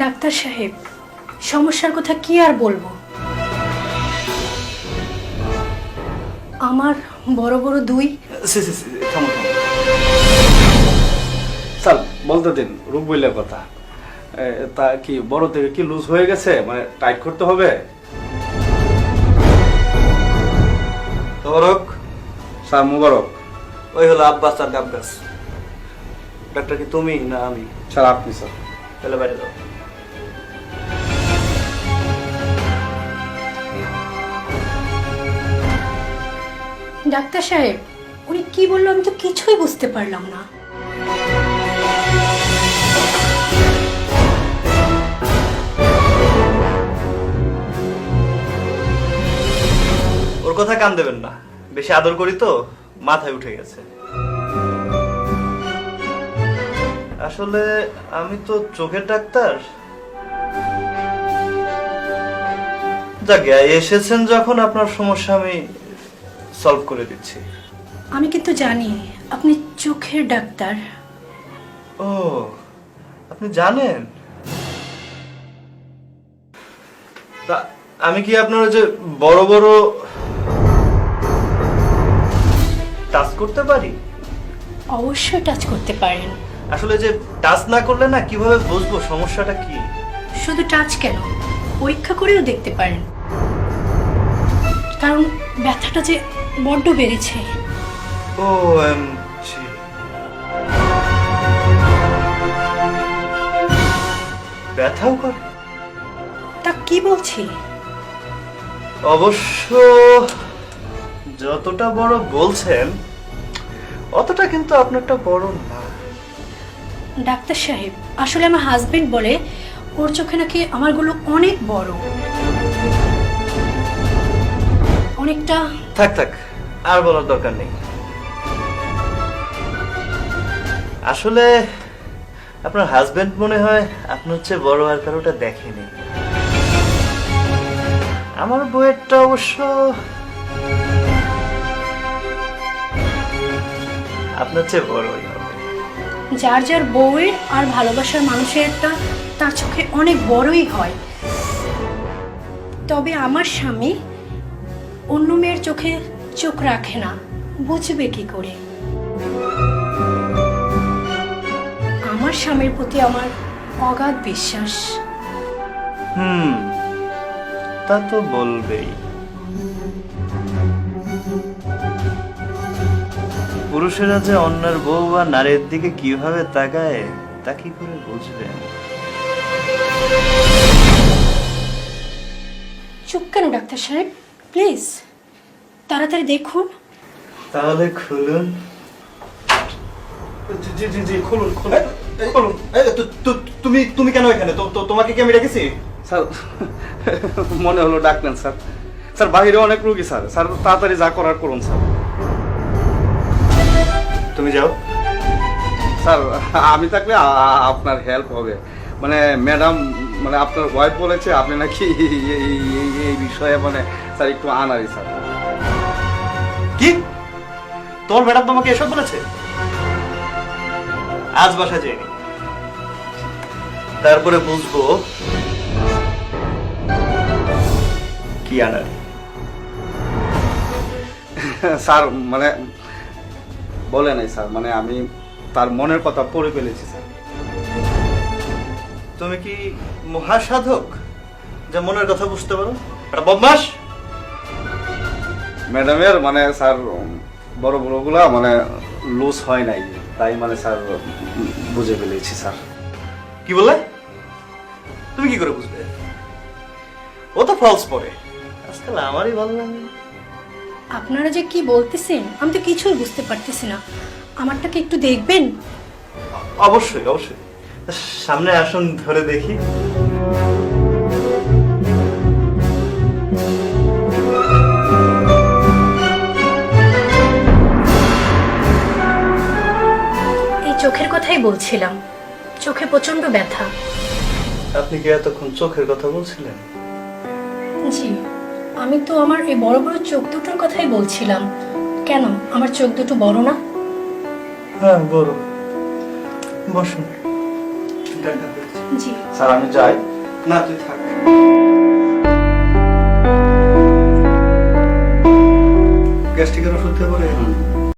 Doctor সাহেব, সমস্যার কথা কি আর বলবো। আমার বড় বড় দুই। থামো থামো স্যার, বলতে দিন, রূপ বইলের কথা। তা কি বড় থেকে কি লুজ হয়ে গেছে, মানে টাইট করতে হবে? তবরক স্যার মুবারক। ওই হলো আব্বাস আর গাব্বাস। ডাক্তার কি তুমি না আমি? স্যার আপনি স্যার। তাহলে বাইরে যাও। ডাক্তার সাহেব, উনি কি বললো আমি তো কিছুই বুঝতে পারলাম না। ওর কথা কান দেবেন না, বেশি আদর করি তো মাথায় উঠে গেছে। আসলে আমি তো চোখের ডাক্তার। যাক, এসেছেন যখন আপনার সমস্যা আমি সলভ করে দিচ্ছি। আমি কিন্তু জানি আপনি চোখের ডাক্তার। ও, আপনি জানেন? তা আমি কি আপনার যে বড় বড় টাচ করতে পারি? অবশ্যই টাচ করতে পারেন। আসলে যে টাচ না করলে না কিভাবে বুঝবো সমস্যাটা কি? শুধু টাচ কেন, পরীক্ষা করেও দেখতে পারেন, কারণ ব্যথাটা যে বড্ড বেড়েছে। ও ব্যথাও করে? তা কি বলছি? অবশ্য যতটা বড় বলছেন অতটা কিন্তু আপনারটা বড় না। ডাক্তার সাহেব, আসলে আমার হাজবেন্ড বলে ওর চোখে নাকি আমারগুলো অনেক বড়, অনেকটা। থাক থাক, আর বলার দরকার নেই। আসলে আপনার হাজবেন্ড মনে হয় আপনার চেয়ে বড় আর কারোটা দেখেনি। আমার বইয়েরটা অবশ্য আপনার চেয়ে বড়ই হবে। যার যার বউয়ের আর ভালোবাসার মানুষের একটা তার চোখে অনেক বড়ই হয়। তবে আমার স্বামী অন্য মেয়ের চোখে চোখ রাখে না, বুঝবে কি করে? আমার স্বামীর প্রতি আমার অগাধ বিশ্বাস। তা তো বলবেই। পুরুষেরা যে অন্যের বউ বা নারীর দিকে কিভাবে তাকায় তা কি করে বুঝবেন? চুপ কেন ডাক্তার সাহেব, প্লিজ তাড়াতাড়ি দেখুন। তাহলে খুলুন। জি জি জি, খুলুন খুলুন খুলুন। তুমি তুমি কেন এখানে? তোমাকে কি আমি রেখেছি? স্যার মনে হলো ডাকলেন স্যার। স্যার বাইরে অনেক রুগী স্যার। স্যার তাড়াতাড়ি যা করার করুন স্যার। তুমি যাও। স্যার আমি থাকলে আপনার হেল্প হবে। মানে ম্যাডাম, মানে আপনার ওয়াইফ বলেছে আপনি নাকি এই বিষয়ে মানে স্যার একটু আনারি স্যার। কি? তোর ম্যাডাম তোমাকে এসব বলেছে? আজ বাসা যায়নি, তারপরে বুঝবো কি আনার। স্যার মানে বলে নাই স্যার, মানে আমি তার মনের কথা পড়ে ফেলেছি স্যার। তুমি কি মহাসাধক যে মনের কথা বুঝতে পারো? একটা বদমাস। ম্যাডামের মানে স্যার বড় বড়গুলা মানে লুজ হয় নাই, তাই মানে স্যার বুঝে ফেলেছি স্যার। কি বললে? তুমি কি করে বুঝবে? ও তো ফলস পরে। আজকাল আমারই ভালো লাগে। আপনারা যে কি বলতেছেন আমি তো কিছুই বুঝতে পারতেছি না। আমারটাকে একটু দেখবেন? অবশ্যই অবশ্যই, সামনে আসুন, ধরে দেখি। এই চোখের কথাই বলছিলাম, চোখে প্রচন্ড ব্যথা। আপনি কি এতক্ষণ চোখের কথা বলছিলেন? জি, আমি তো আমার এই বড় বড় চোখ দুটোর কথাই বলছিলাম। কেন, আমার চোখ দুটো বড় না? হ্যাঁ বড়। বসুন। জি। স্যার আমি যাই। না তুই থাক। গ্যাস্ট্রিকের ওষুধ দিয়ে পরে